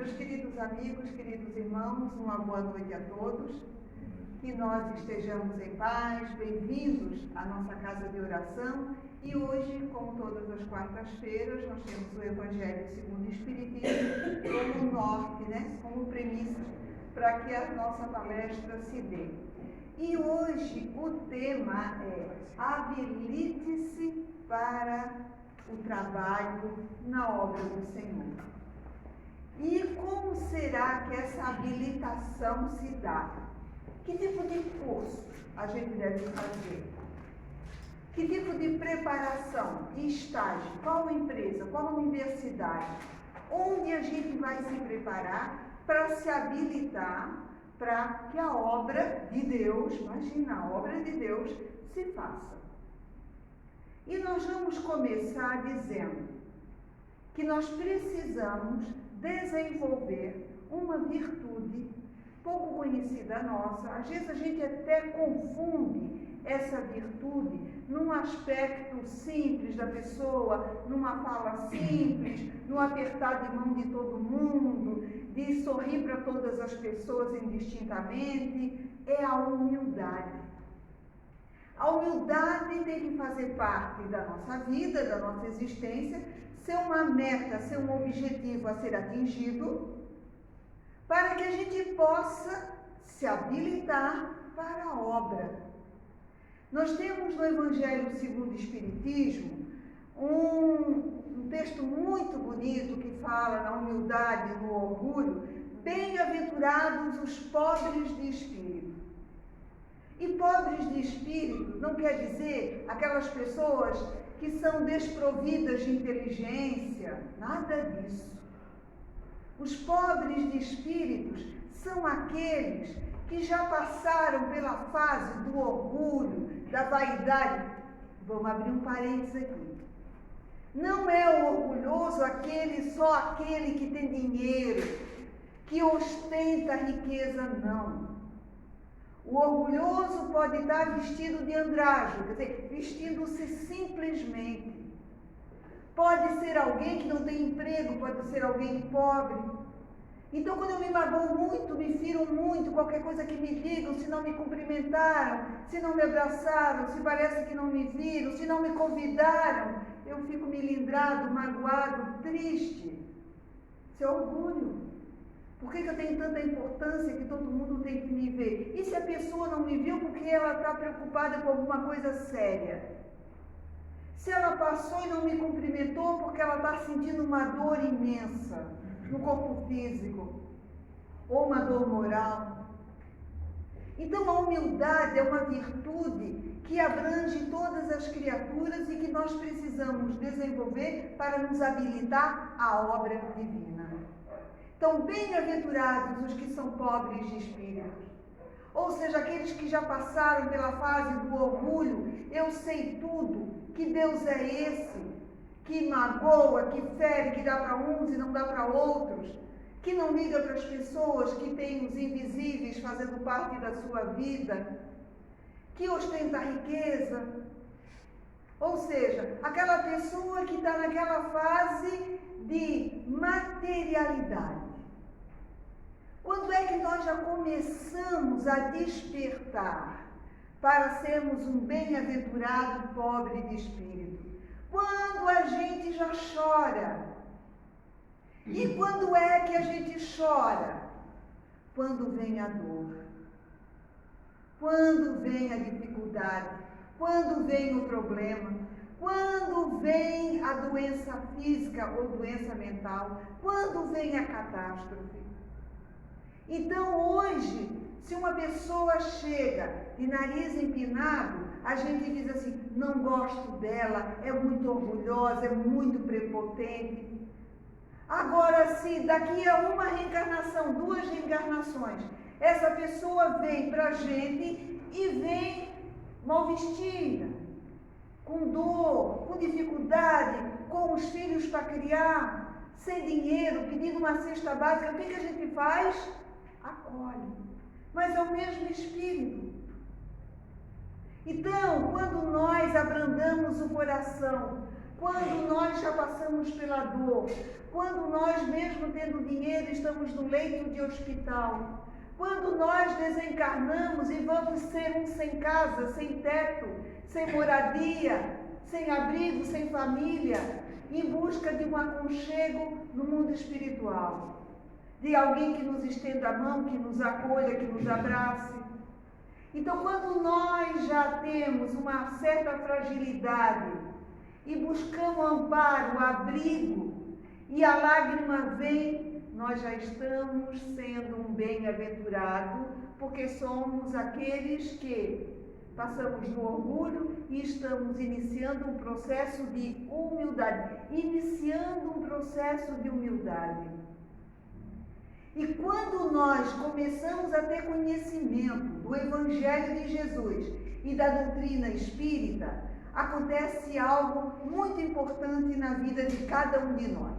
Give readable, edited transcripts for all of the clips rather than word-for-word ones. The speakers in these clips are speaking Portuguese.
Meus queridos amigos, queridos irmãos, uma boa noite a todos. Que nós estejamos em paz, bem-vindos à nossa casa de oração. E hoje, como todas as quartas-feiras, nós temos o Evangelho segundo o Espiritismo como norte, como premissa para que a nossa palestra se dê. E hoje o tema é habilite-se para o trabalho na obra do Senhor. E como será que essa habilitação se dá? Que tipo de curso a gente deve fazer? Que tipo de preparação e estágio? Qual empresa? Qual universidade? Onde a gente vai se preparar para se habilitar para que a obra de Deus, imagina, a obra de Deus se faça. E nós vamos começar dizendo que nós precisamos desenvolver uma virtude pouco conhecida nossa. Às vezes a gente até confunde essa virtude num aspecto simples da pessoa, numa fala simples, no apertar de mão de todo mundo, de sorrir para todas as pessoas indistintamente. É a humildade. A humildade tem que fazer parte da nossa vida, da nossa existência, ser uma meta, ser um objetivo a ser atingido, para que a gente possa se habilitar para a obra. Nós temos no Evangelho segundo o Espiritismo um texto muito bonito que fala na humildade e no orgulho: bem-aventurados os pobres de espírito. E pobres de espírito não quer dizer aquelas pessoas que são desprovidas de inteligência, nada disso. Os pobres de espíritos são aqueles que já passaram pela fase do orgulho, da vaidade. Vamos abrir um parênteses aqui. Não é o orgulhoso só aquele que tem dinheiro, que ostenta riqueza, não. O orgulhoso pode estar vestido de andrajo, quer dizer, vestindo-se simplesmente. Pode ser alguém que não tem emprego, pode ser alguém pobre. Então, quando eu me magoo muito, me firo muito, qualquer coisa que me digam, se não me cumprimentaram, se não me abraçaram, se parece que não me viram, se não me convidaram, eu fico melindrado, magoado, triste. Isso é orgulho. Por que eu tenho tanta importância que todo mundo tem que me ver? E se a pessoa não me viu porque ela está preocupada com alguma coisa séria? Se ela passou e não me cumprimentou porque ela está sentindo uma dor imensa no corpo físico, ou uma dor moral. Então a humildade é uma virtude que abrange todas as criaturas e que nós precisamos desenvolver para nos habilitar à obra divina. Então, bem-aventurados os que são pobres de espírito. Ou seja, aqueles que já passaram pela fase do orgulho, eu sei tudo, que Deus é esse, que magoa, que fere, que dá para uns e não dá para outros, que não liga para as pessoas, que tem os invisíveis fazendo parte da sua vida, que ostenta riqueza. Ou seja, aquela pessoa que está naquela fase de materialidade. Quando é que nós já começamos a despertar para sermos um bem-aventurado pobre de espírito? Quando a gente já chora. E quando é que a gente chora? Quando vem a dor. Quando vem a dificuldade. Quando vem o problema. Quando vem a doença física ou doença mental. Quando vem a catástrofe. Então hoje, se uma pessoa chega de nariz empinado, a gente diz assim: não gosto dela, é muito orgulhosa, é muito prepotente. Agora, se daqui a uma reencarnação, 2 reencarnações, essa pessoa vem para a gente e vem mal vestida, com dor, com dificuldade, com os filhos para criar, sem dinheiro, pedindo uma cesta básica, o que a gente faz? Acolhe. Mas é o mesmo espírito. Então, quando nós abrandamos o coração, quando nós já passamos pela dor, quando nós, mesmo tendo dinheiro, estamos no leito de hospital, quando nós desencarnamos e vamos ser um sem casa, sem teto, sem moradia, sem abrigo, sem família, em busca de um aconchego no mundo espiritual, de alguém que nos estenda a mão, que nos acolha, que nos abrace. Então, quando nós já temos uma certa fragilidade e buscamos amparo, abrigo, e a lágrima vem, nós já estamos sendo um bem-aventurado, porque somos aqueles que passamos do orgulho e estamos iniciando um processo de humildade, E quando nós começamos a ter conhecimento do Evangelho de Jesus e da doutrina espírita, acontece algo muito importante na vida de cada um de nós.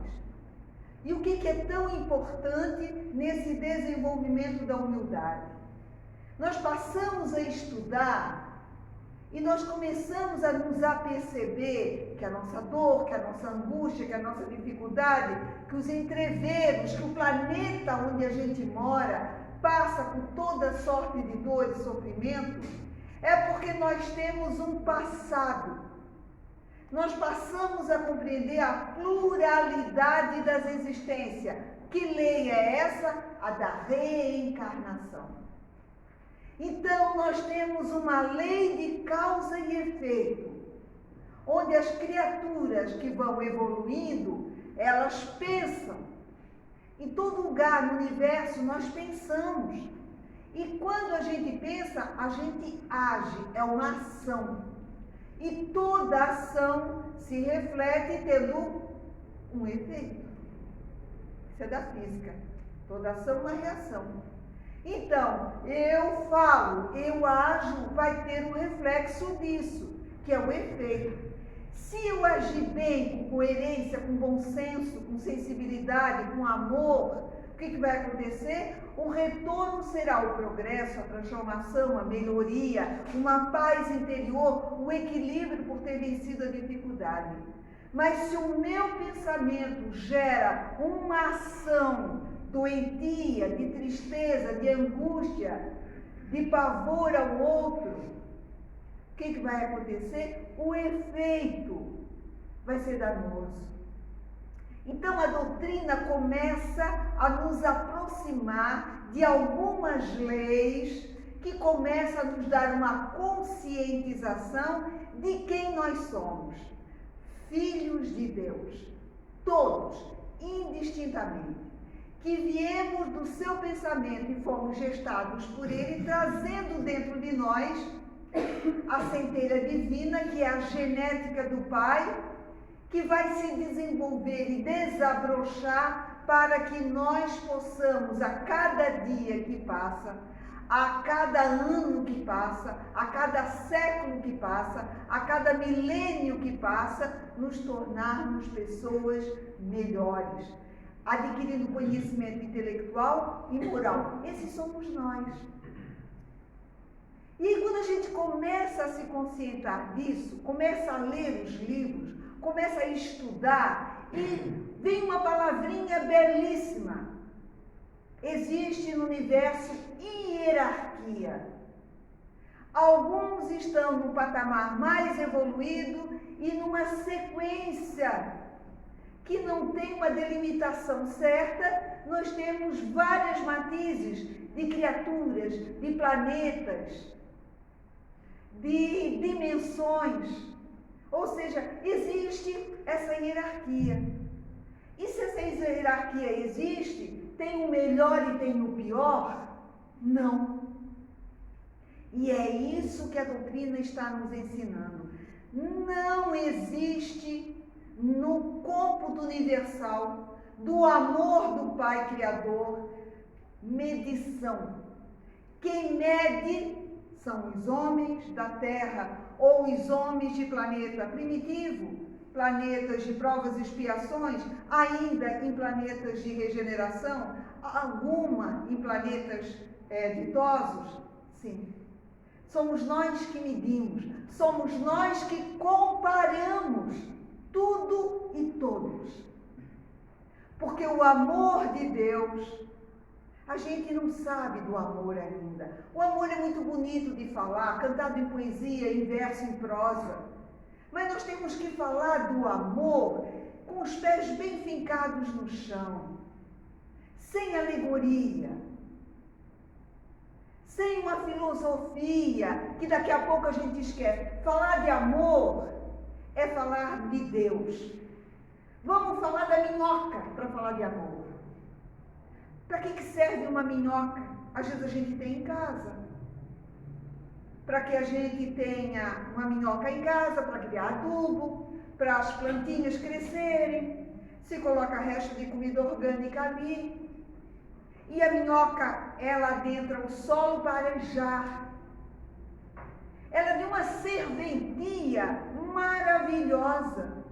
E o que é tão importante nesse desenvolvimento da humildade? Nós passamos a estudar e nós começamos a nos aperceber que a nossa dor, que a nossa angústia, que a nossa dificuldade, que os entreveros, que o planeta onde a gente mora passa por toda sorte de dor e sofrimento, é porque nós temos um passado. Nós passamos a compreender a pluralidade das existências. Que lei é essa? A da reencarnação. Então, nós temos uma lei de causa e efeito, onde as criaturas que vão evoluindo, elas pensam. Em todo lugar no universo nós pensamos. E quando a gente pensa, a gente age, é uma ação. E toda ação se reflete tendo um efeito. Isso é da física. Toda ação é uma reação. Então, eu falo, eu ajo, vai ter um reflexo disso, que é o efeito. Se eu agir bem, com coerência, com bom senso, com sensibilidade, com amor, o que vai acontecer? O retorno será o progresso, a transformação, a melhoria, uma paz interior, o equilíbrio por ter vencido a dificuldade. Mas se o meu pensamento gera uma ação doentia, de tristeza, de angústia, de pavor ao outro, o que vai acontecer? O efeito vai ser danoso. Então a doutrina começa a nos aproximar de algumas leis que começam a nos dar uma conscientização de quem nós somos. Filhos de Deus, todos, indistintamente, que viemos do seu pensamento e fomos gestados por ele, trazendo dentro de nós a centelha divina, que é a genética do Pai, que vai se desenvolver e desabrochar para que nós possamos, a cada dia que passa, a cada ano que passa, a cada século que passa, a cada milênio que passa, nos tornarmos pessoas melhores, adquirindo conhecimento intelectual e moral. Esses somos nós. E aí, quando a gente começa a se conscientar disso, começa a ler os livros, começa a estudar, e vem uma palavrinha belíssima. Existe no universo hierarquia. Alguns estão no patamar mais evoluído e numa sequência que não tem uma delimitação certa. Nós temos várias matizes de criaturas, de planetas, de dimensões. Ou seja, existe essa hierarquia. E se essa hierarquia existe, tem o melhor e tem o pior? Não. E é isso que a doutrina está nos ensinando. Não existe no cômputo universal do amor do Pai Criador medição. Quem mede são os homens da Terra ou os homens de planeta primitivo, planetas de provas e expiações, ainda em planetas de regeneração, alguma em planetas ditosos, sim. Somos nós que medimos, somos nós que comparamos. tudo e todos. Porque o amor de Deus, a gente não sabe do amor ainda. O amor é muito bonito de falar, cantado em poesia, em verso, em prosa. Mas nós temos que falar do amor com os pés bem fincados no chão, sem alegoria, sem uma filosofia que daqui a pouco a gente esquece. Falar de amor é falar de Deus. Vamos falar da minhoca para falar de amor. Para que serve uma minhoca? Às vezes a gente tem em casa. Para que a gente tenha uma minhoca em casa, para criar adubo, para as plantinhas crescerem, se coloca resto de comida orgânica ali. E a minhoca, ela adentra o solo para arejar. Ela é de uma serventia maravilhosa.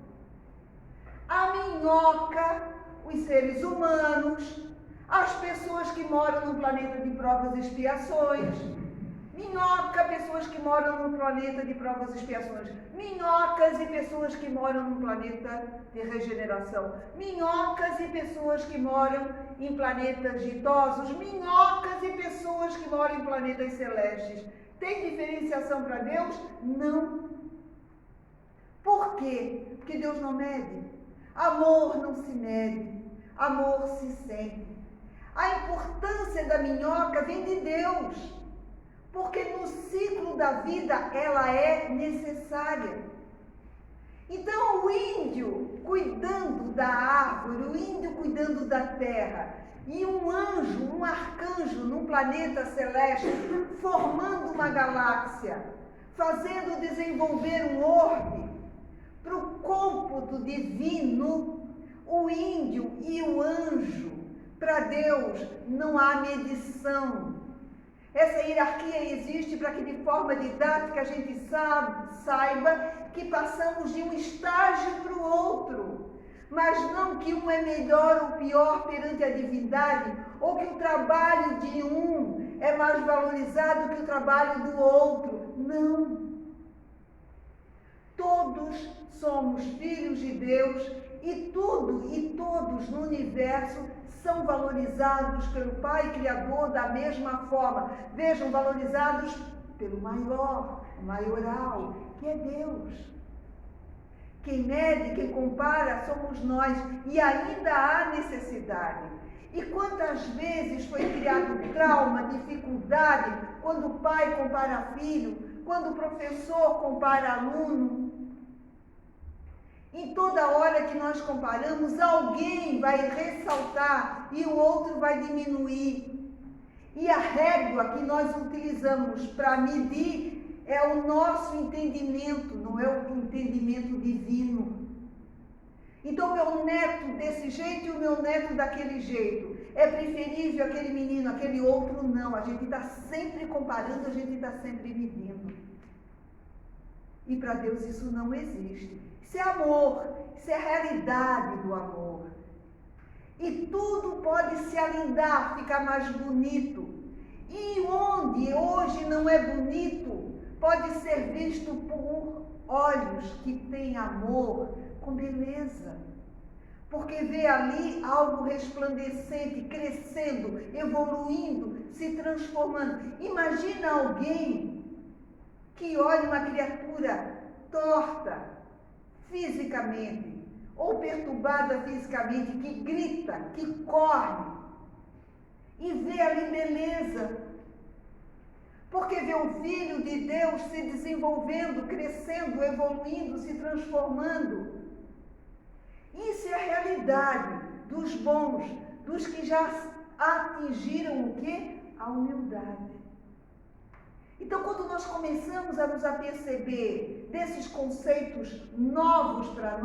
A minhoca, os seres humanos, as pessoas que moram no planeta de provas e expiações. Minhoca, pessoas que moram no planeta de provas e expiações. Minhocas e pessoas que moram no planeta de regeneração. Minhocas e pessoas que moram em planetas ditosos. Minhocas e pessoas que moram em planetas celestes. Tem diferenciação para Deus? Não. Por quê? Porque Deus não mede. Amor não se mede. Amor se sente. A importância da minhoca vem de Deus. Porque no ciclo da vida ela é necessária. Então o índio cuidando da árvore, o índio cuidando da terra, e um anjo, um arcanjo num planeta celeste, formando uma galáxia, fazendo desenvolver um orbe para o cômputo divino, o índio e o anjo, para Deus não há medição. Essa hierarquia existe para que de forma didática a gente saiba que passamos de um estágio para o outro, mas não que um é melhor ou pior perante a divindade, ou que o trabalho de um é mais valorizado que o trabalho do outro. Não. Todos somos filhos de Deus e tudo e todos no universo são valorizados pelo Pai Criador da mesma forma. Vejam, valorizados pelo maior, maioral, que é Deus. Quem mede, quem compara somos nós, e ainda há necessidade. E quantas vezes foi criado trauma, dificuldade, quando o pai compara filho, quando o professor compara aluno. Em toda hora que nós comparamos, alguém vai ressaltar e o outro vai diminuir. E a régua que nós utilizamos para medir é o nosso entendimento, não é o entendimento divino. Então, meu neto desse jeito e o meu neto daquele jeito. É preferível aquele menino, aquele outro não. A gente está sempre comparando, a gente está sempre medindo. E para Deus isso não existe. Isso é amor, isso é a realidade do amor. E tudo pode se alindar, ficar mais bonito. E onde hoje não é bonito, pode ser visto por olhos que têm amor, com beleza. Porque vê ali algo resplandecente, crescendo, evoluindo, se transformando. Imagina alguém que olha uma criatura torta, fisicamente, ou perturbada fisicamente, que grita, que corre, e vê ali beleza, porque vê o Filho de Deus se desenvolvendo, crescendo, evoluindo, se transformando. Isso é a realidade dos bons, dos que já atingiram o quê? A humildade. Então, quando nós começamos a nos aperceber desses conceitos novos para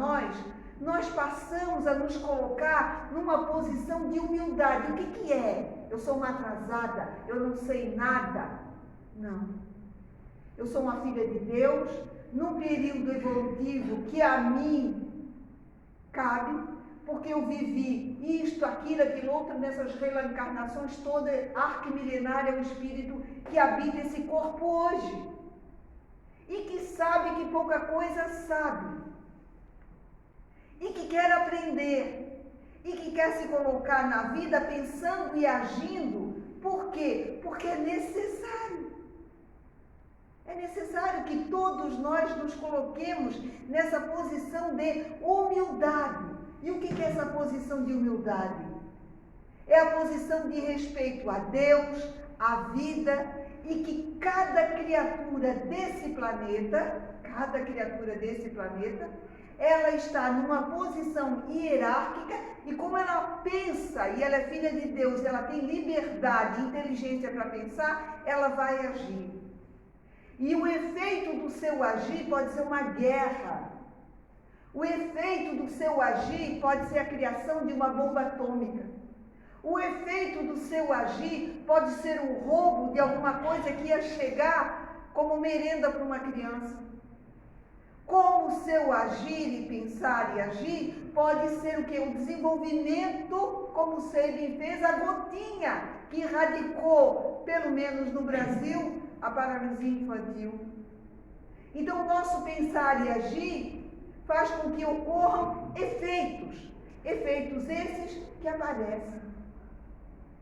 nós passamos a nos colocar numa posição de humildade. O que é? Eu sou uma atrasada, eu não sei nada. Não. Eu sou uma filha de Deus, num período evolutivo que a mim cabe, porque eu vivi isto, aquilo, aquilo outro, nessas reencarnações toda arquimilenária, o espírito que habita esse corpo hoje. E que sabe que pouca coisa sabe. e que quer aprender, e que quer se colocar na vida pensando e agindo. Por quê? Porque é necessário. É necessário que todos nós nos coloquemos nessa posição de humildade. E o que é essa posição de humildade? É a posição de respeito a Deus, à vida, e que cada criatura desse planeta, ela está numa posição hierárquica, e como ela pensa, e ela é filha de Deus, ela tem liberdade e inteligência para pensar, ela vai agir. E o efeito do seu agir pode ser uma guerra. O efeito do seu agir pode ser a criação de uma bomba atômica. O efeito do seu agir pode ser o roubo de alguma coisa que ia chegar como merenda para uma criança. Como o seu agir e pensar e agir pode ser o quê? O desenvolvimento, como o Sabin fez, a gotinha que erradicou, pelo menos no Brasil, a paralisia infantil. Então, o nosso pensar e agir faz com que ocorram efeitos esses que aparecem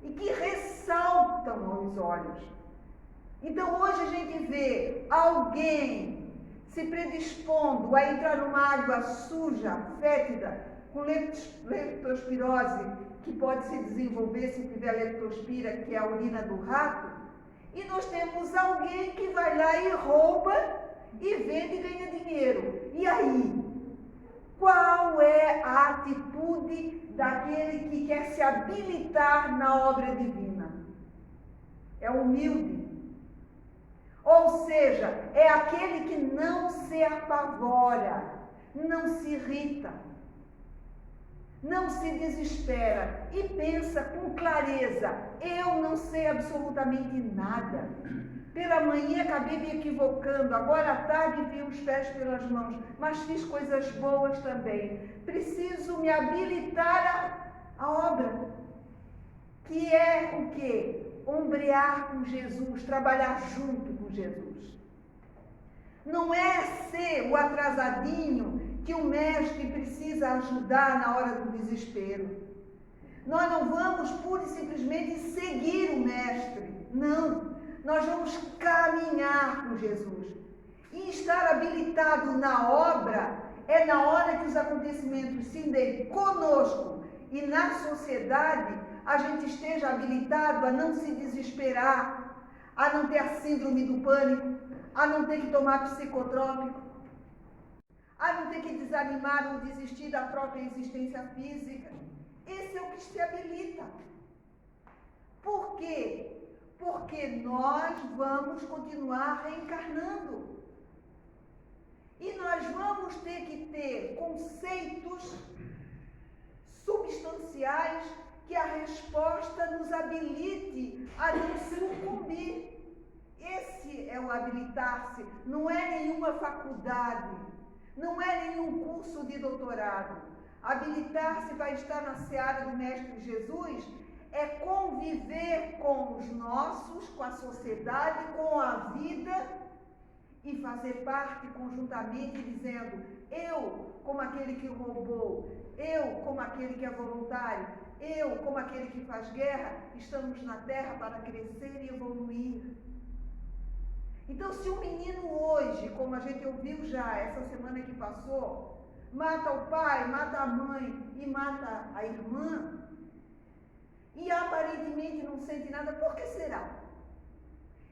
e que ressaltam aos olhos. Então, hoje a gente vê alguém se predispondo a entrar numa água suja, fétida, com leptospirose, que pode se desenvolver se tiver leptospira, que é a urina do rato, e nós temos alguém que vai lá e rouba e vende e ganha dinheiro. E aí? Qual é a atitude daquele que quer se habilitar na obra divina? É humilde. Ou seja, é aquele que não se apavora, não se irrita, não se desespera e pensa com clareza: eu não sei absolutamente nada. Pela manhã acabei me equivocando, agora à tarde vi os pés pelas mãos, mas fiz coisas boas também. Preciso me habilitar à obra, que é o quê? Ombrear com Jesus, trabalhar junto com Jesus. Não é ser o atrasadinho que o mestre precisa ajudar na hora do desespero. Nós não vamos pura e simplesmente seguir o mestre, não. Nós vamos caminhar com Jesus. E estar habilitado na obra é na hora que os acontecimentos se deem conosco e na sociedade, a gente esteja habilitado a não se desesperar, a não ter a síndrome do pânico, a não ter que tomar psicotrópico, a não ter que desanimar ou desistir da própria existência física. Esse é o que se habilita. Por quê? Porque nós vamos continuar reencarnando. E nós vamos ter que ter conceitos substanciais que a resposta nos habilite a não sucumbir. Esse é o habilitar-se, não é nenhuma faculdade, não é nenhum curso de doutorado. Habilitar-se para estar na seara do Mestre Jesus é conviver com os nossos, com a sociedade, com a vida e fazer parte conjuntamente dizendo: eu, como aquele que roubou, eu, como aquele que é voluntário, eu, como aquele que faz guerra, estamos na terra para crescer e evoluir. Então, se um menino hoje, como a gente ouviu já essa semana que passou, mata o pai, mata a mãe e mata a irmã, e aparentemente não sente nada, por que será?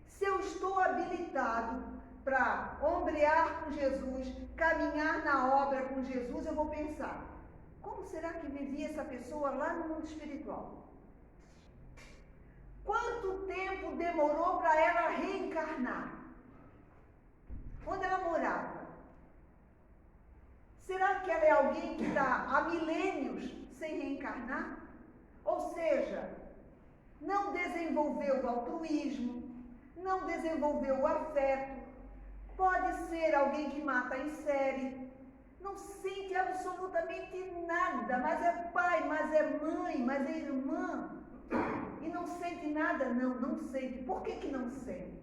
Se eu estou habilitado para ombrear com Jesus, caminhar na obra com Jesus, eu vou pensar: como será que vivia essa pessoa lá no mundo espiritual? Quanto tempo demorou para ela reencarnar? Onde ela morava? Será que ela é alguém que está há milênios sem reencarnar? Ou seja, não desenvolveu o altruísmo, não desenvolveu o afeto, pode ser alguém que mata em série, não sente absolutamente nada, mas é pai, mas é mãe, mas é irmã, e não sente nada, não sente. Por que não sente?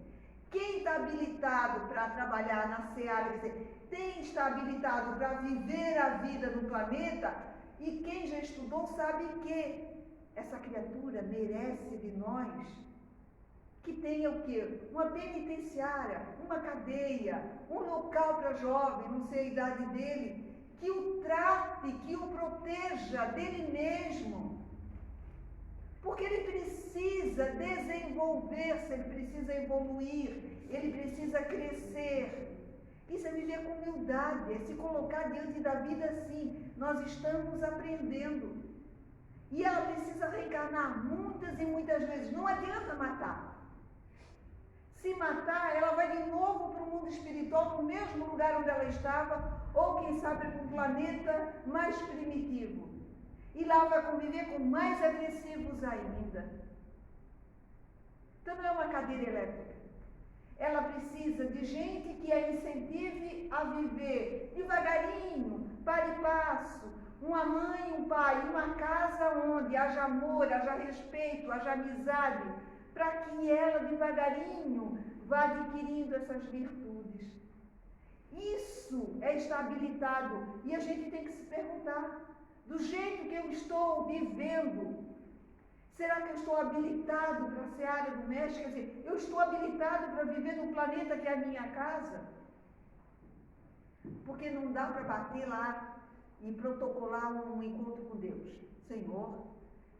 Quem está habilitado para trabalhar na seara, quer dizer, quem está habilitado para viver a vida no planeta, e quem já estudou sabe que essa criatura merece de nós que tenha o quê? Uma penitenciária, uma cadeia, um local para jovem, não sei a idade dele, que o trate, que o proteja dele mesmo. Porque ele precisa desenvolver-se, ele precisa evoluir, ele precisa crescer. Isso é viver com humildade, é se colocar diante da vida assim. Nós estamos aprendendo. E ela precisa reencarnar muitas e muitas vezes. Não adianta matar. Se matar, ela vai de novo para o mundo espiritual, no mesmo lugar onde ela estava, ou quem sabe para um planeta mais primitivo. E lá vai conviver com mais agressivos ainda. Então não é uma cadeira elétrica. Ela precisa de gente que a incentive a viver devagarinho, para e passo. Uma mãe, um pai, uma casa onde haja amor, haja respeito, haja amizade, para que ela devagarinho vá adquirindo essas virtudes. Isso é estar habilitado. E a gente tem que se perguntar, do jeito que eu estou vivendo, será que eu estou habilitado para a seara do mestre? Quer dizer, eu estou habilitado para viver no planeta que é a minha casa? Porque não dá para bater lá e protocolar um encontro com Deus. Senhor,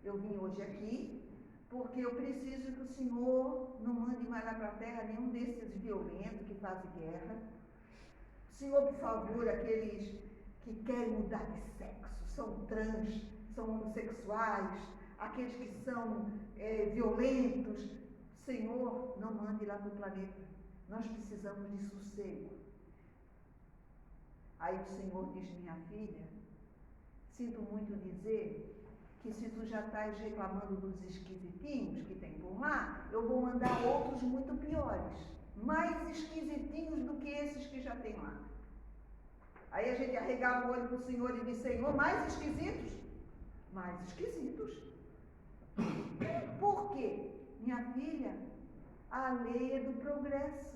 eu vim hoje aqui porque eu preciso que o Senhor não mande mais lá para a terra nenhum desses violentos que fazem guerra. Senhor, por favor, aqueles que querem mudar de sexo, são trans, são homossexuais, aqueles que são violentos, Senhor, não mande lá para o planeta. Nós precisamos de sossego. Aí o Senhor diz, minha filha, sinto muito dizer que se tu já estás reclamando dos esquisitinhos que tem por lá, eu vou mandar outros muito piores, mais esquisitinhos do que esses que já tem lá. Aí a gente arregava o olho para o Senhor e diz, Senhor, mais esquisitos? Mais esquisitos. Por quê? Minha filha, a lei é do progresso.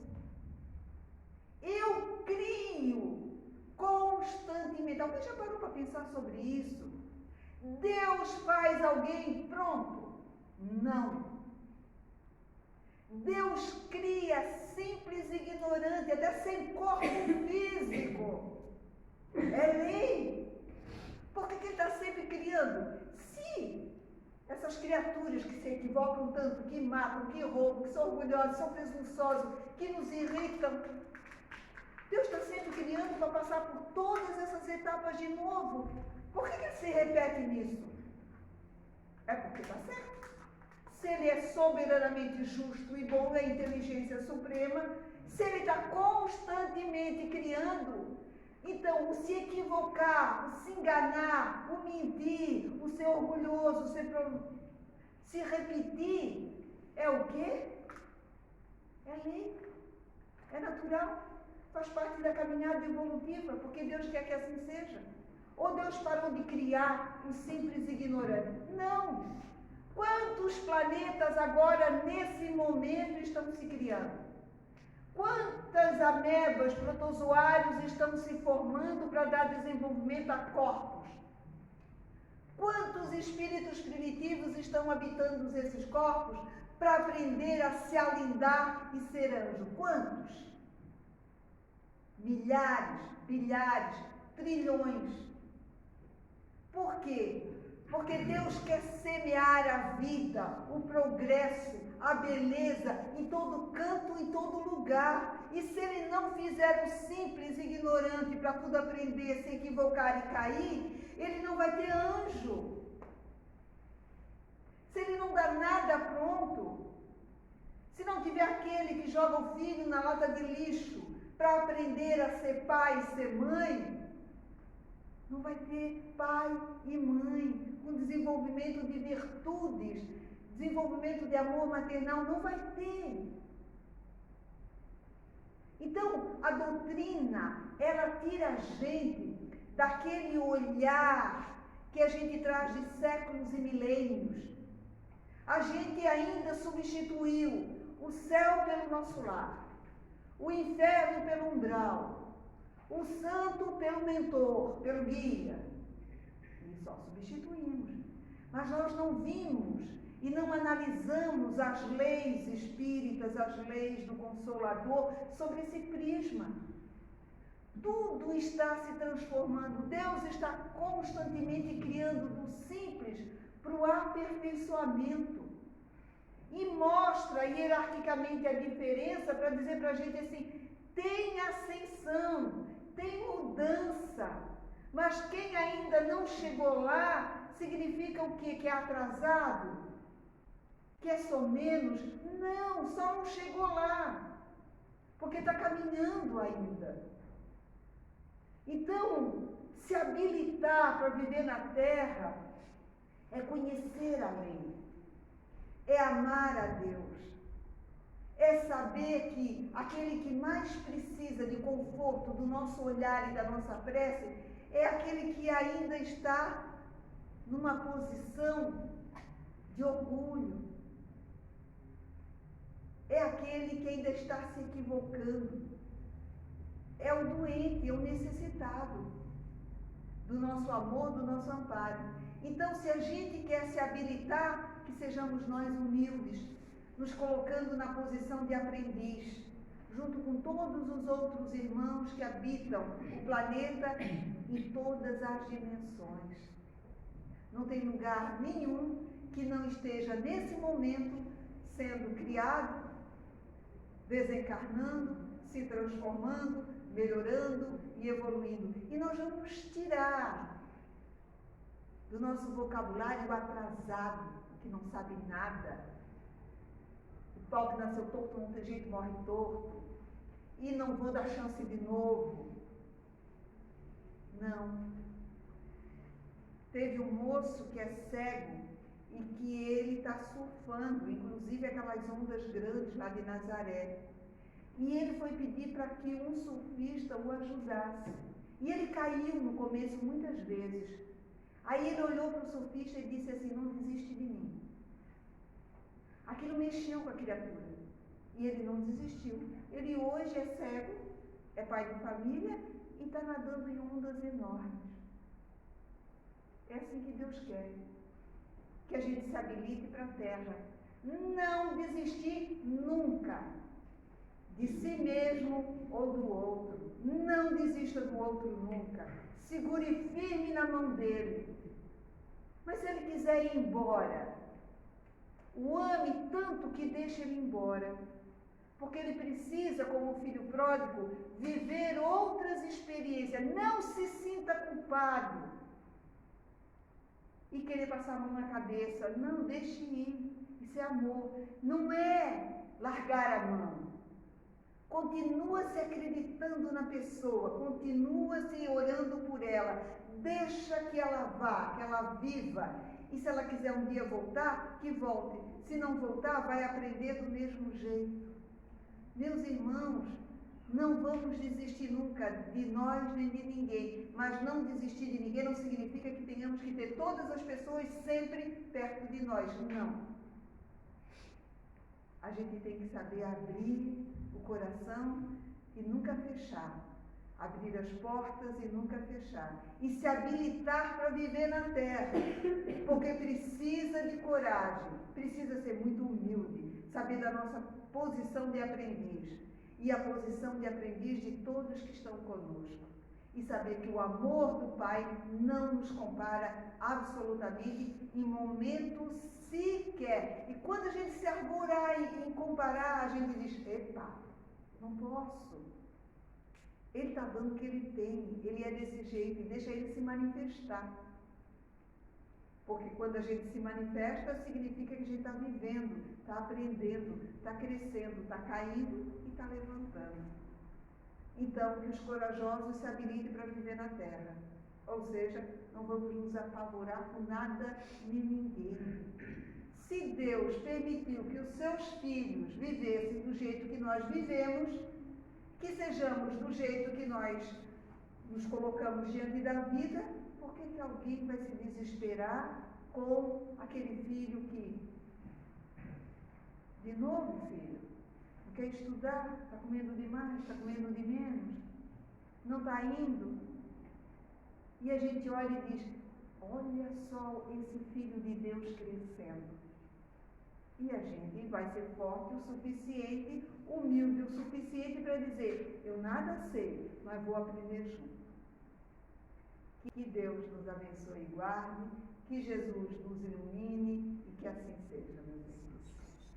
Eu crio constantemente. Alguém já parou para pensar sobre isso? Deus faz alguém pronto? Não. Deus cria simples e ignorante, até sem corpo físico. É lei. Por que ele está sempre criando? Se essas criaturas que se equivocam tanto, que matam, que roubam, que são orgulhosos, são presunçosos, que nos irritam, Deus está sempre criando para passar por todas essas etapas de novo. Por que ele se repete nisso? É porque está certo. Se ele é soberanamente justo e bom, é a inteligência suprema, se ele está constantemente criando, então o se equivocar, o se enganar, o mentir, o ser orgulhoso, se repetir, é o quê? É lei, é natural, faz parte da caminhada evolutiva, porque Deus quer que assim seja. Ou Deus parou de criar o simples ignorante? Não! Quantos planetas agora, nesse momento, estão se criando? Quantas amebas, protozoários estão se formando para dar desenvolvimento a corpos? Quantos espíritos primitivos estão habitando esses corpos para aprender a se alindar e ser anjo? Quantos? Milhares, bilhares, trilhões. Por quê? Porque Deus quer semear a vida, o progresso, a beleza em todo canto, em todo lugar. E se ele não fizer o simples ignorante para tudo aprender, se equivocar e cair, ele não vai ter anjo. Se ele não dá nada pronto, se não tiver aquele que joga o filho na lata de lixo para aprender a ser pai e ser mãe, não vai ter pai e mãe com desenvolvimento de virtudes, desenvolvimento de amor maternal, não vai ter. Então, a doutrina, ela tira a gente daquele olhar que a gente traz de séculos e milênios. A gente ainda substituiu o céu pelo nosso lar. o inferno pelo umbral, o santo pelo mentor, pelo guia. E só substituímos. Mas nós não vimos e não analisamos as leis espíritas, as leis do Consolador sobre esse prisma. Tudo está se transformando. Deus está constantemente criando do simples para o aperfeiçoamento. E mostra hierarquicamente a diferença para dizer para a gente assim, tem ascensão, tem mudança. Mas quem ainda não chegou lá, significa o quê? Que é atrasado? Que é só menos? Não, só não chegou lá. Porque está caminhando ainda. Então, se habilitar para viver na Terra é conhecer a lei, é amar a Deus, é saber que aquele que mais precisa de conforto do nosso olhar e da nossa prece é aquele que ainda está numa posição de orgulho, é aquele que ainda está se equivocando. É o doente, é o necessitado do nosso amor, do nosso amparo. Então, se a gente quer se habilitar, que sejamos nós humildes, nos colocando na posição de aprendiz, junto com todos os outros irmãos que habitam o planeta em todas as dimensões. Não tem lugar nenhum que não esteja, nesse momento, sendo criado, desencarnando, se transformando, melhorando e evoluindo. E nós vamos tirar do nosso vocabulário o atrasado, que não sabe nada. O pau que nasceu torto, não tem jeito, morre torto. E não vou dar chance de novo. Não. Teve um moço que é cego e que ele está surfando, inclusive aquelas ondas grandes lá de Nazaré. E ele foi pedir para que um surfista o ajudasse. E ele caiu no começo muitas vezes. Aí ele olhou para o surfista e disse assim, não desiste de mim. Aquilo mexeu com a criatura. E ele não desistiu. Ele hoje é cego, é pai de família e está nadando em ondas enormes. É assim que Deus quer. Que a gente se habilite para a terra. Não desistir nunca. De si mesmo ou do outro. Não desista do outro nunca. Segure firme na mão dele. Mas se ele quiser ir embora, o ame tanto que deixe ele embora. Porque ele precisa, como o filho pródigo, viver outras experiências. Não se sinta culpado. E querer passar a mão na cabeça. Não, deixe ir. Isso é amor. Não é largar a mão. Continua se acreditando na pessoa, continua se orando por ela, deixa que ela vá, que ela viva. E se ela quiser um dia voltar, que volte. Se não voltar, vai aprender do mesmo jeito. Meus irmãos, não vamos desistir nunca de nós nem de ninguém. Mas não desistir de ninguém não significa que tenhamos que ter todas as pessoas sempre perto de nós. Não. A gente tem que saber abrir o coração e nunca fechar. Abrir as portas e nunca fechar. E se habilitar para viver na Terra. Porque precisa de coragem, precisa ser muito humilde, saber da nossa posição de aprendiz. E a posição de aprendiz de todos que estão conosco. E saber que o amor do Pai não nos compara absolutamente em momento sequer. E quando a gente se arvorar em comparar, a gente diz, epa, não posso. Ele está dando o que ele tem, ele é desse jeito, e deixa ele se manifestar. Porque quando a gente se manifesta, significa que a gente está vivendo, está aprendendo, está crescendo, está caindo e está levantando. Então, que os corajosos se habilitem para viver na Terra. Ou seja, não vamos nos apavorar com nada nem ninguém. Se Deus permitiu que os seus filhos vivessem do jeito que nós vivemos, que sejamos do jeito que nós nos colocamos diante da vida, por que alguém vai se desesperar com aquele filho que... De novo, filho, quer estudar, está comendo demais, está comendo de menos, não está indo. E a gente olha e diz, olha só esse filho de Deus crescendo. E a gente vai ser forte o suficiente, humilde o suficiente para dizer, eu nada sei, mas vou aprender junto. Que Deus nos abençoe e guarde, que Jesus nos ilumine e que assim seja, meus irmãos.